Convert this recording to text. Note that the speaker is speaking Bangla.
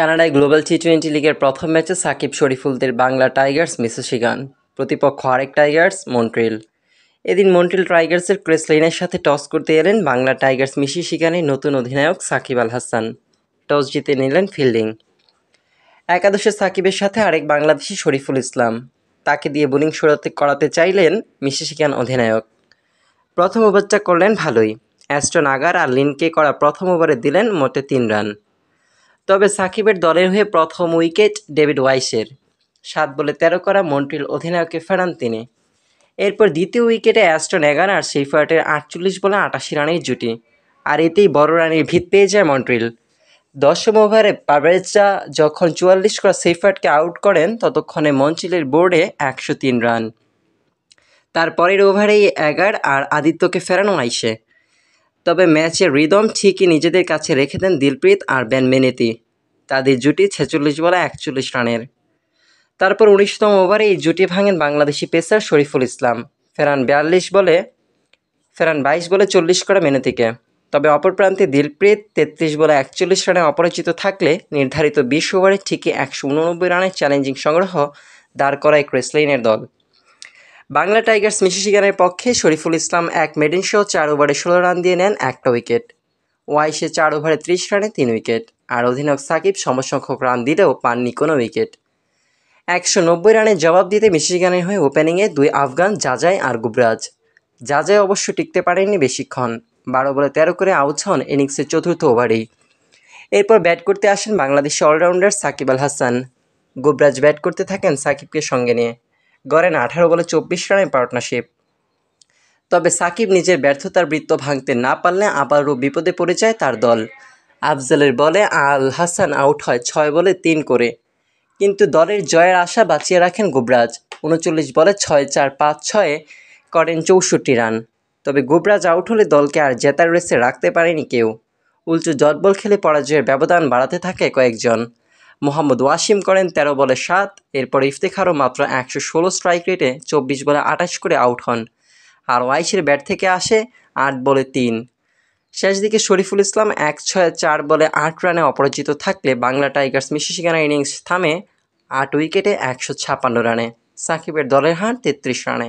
কানাডায় গ্লোবাল টি-20 লিগের প্রথম ম্যাচে সাকিব শরীফুলদের বাংলা টাইগার্স মিসিসিগান, প্রতিপক্ষ আরেক টাইগার্স মন্ট্রিল। এদিন মন্ট্রিল টাইগার্সের ক্রিস লিনের সাথে টস করতে এলেন বাংলা টাইগার্স মিসিসিগানের নতুন অধিনায়ক সাকিব আল হাসান। টস জিতে নিলেন ফিল্ডিং। একাদশে সাকিবের সাথে আরেক বাংলাদেশি শরীফুল ইসলাম, তাকে দিয়ে বোলিং করাতে চাইলেন মিসিসিগান অধিনায়ক। প্রথম ওভারটা করলেন ভালোই, অ্যাস্টন আগার আর লিনকে করা প্রথম ওভারে দিলেন মোটে 3 রান। তবে সাকিবের দলের হয়ে প্রথম উইকেট ডেভিড ওয়াইসের, 7 বলে 13 করা মন্ট্রিল অধিনায়ককে ফেরান তিনি। এরপর দ্বিতীয় উইকেটে অ্যাস্টন এগার আর সেইফার্টের 48 বলে 88 রানের জুটি, আর এতেই বড় রানের ভিত পেয়ে যায় মন্ট্রিল। 10ম ওভারে পাভরেজরা যখন 44 করা সেইফার্টকে আউট করেন, ততক্ষণে মন্ট্রিলের বোর্ডে 103 রান। তারপরের ওভারেই এগার আর আদিত্যকে ফেরানো ওয়াইসে। তবে ম্যাচের রিদম ঠিকই নিজেদের কাছে রেখে দেন দিলপ্রীত আর বেন মেনেতি, তাদের জুটি 46 বলে 41 রানের। তারপর 19তম ওভারে এই জুটি ভাঙেন বাংলাদেশি পেসার শরীফুল ইসলাম, ফেরান 22 বলে 40 করা মেনেতিকে। তবে অপর প্রান্তে দিলপ্রীত 33 বলে 41 রানে অপরাজিত থাকলে নির্ধারিত 20 ওভারে ঠিকই 189 রানের চ্যালেঞ্জিং সংগ্রহ দাঁড় করায় ক্রিস লিনের দল। বাংলা টাইগার্স মিসিসিগানের পক্ষে শরীফুল ইসলাম এক মেডেন সহ 4 ওভারে 16 রান দিয়ে নেন একটা উইকেট। ওয়াইসে 4 ওভারে 30 রানে 3 উইকেট, আর অধিনায়ক সাকিব সমসংখ্যক রান দিলেও পাননি কোনো উইকেট। 190 রানের জবাব দিতে মিসিসিগানের হয়ে ওপেনিংয়ে 2 আফগান জাজাই আর গুবরাজ। জাজাই অবশ্য টিকতে পারেননি বেশিক্ষণ, 12 বলে 13 করে আউট হন ইনিংসের চতুর্থ ওভারেই। এরপর ব্যাট করতে আসেন বাংলাদেশি অলরাউন্ডার সাকিব আল হাসান। গুবরাজ ব্যাট করতে থাকেন সাকিবকে সঙ্গে নিয়ে, গড়েন 18 বলে 24 রানের পার্টনারশিপ। তবে সাকিব নিজের ব্যর্থতার বৃত্ত ভাঙতে না পারলে আবারও বিপদে পড়ে যায় তার দল। আফজালের বলে আল হাসান আউট হয় 6 বলে 3 করে, কিন্তু দলের জয়ের আশা বাঁচিয়ে রাখেন গুবরাজ। 39 বলে 6-4-5-6 করেন 64 রান। তবে গুবরাজ আউট হলে দলকে আর জেতার রেসে রাখতে পারেনি কেউ, উল্টো ডট বল খেলে পরাজয়ের ব্যবধান বাড়াতে থাকে কয়েকজন। মোহাম্মদ ওয়াসিম করেন 13 বলে 7, এরপর ইফতেখারও মাত্র 116 স্ট্রাইক রেটে 24 বলে 28 করে আউট হন, আর ওয়াইসের ব্যাট থেকে আসে 8 বলে 3। শেষ দিকে শরীফুল ইসলাম 1/6 4 বলে 8 রানে অপরাজিত থাকলে বাংলা টাইগার্স মিসিসিগানের ইনিংস থামে 8 উইকেটে 156 রানে। সাকিবের দলের হার 33 রানে।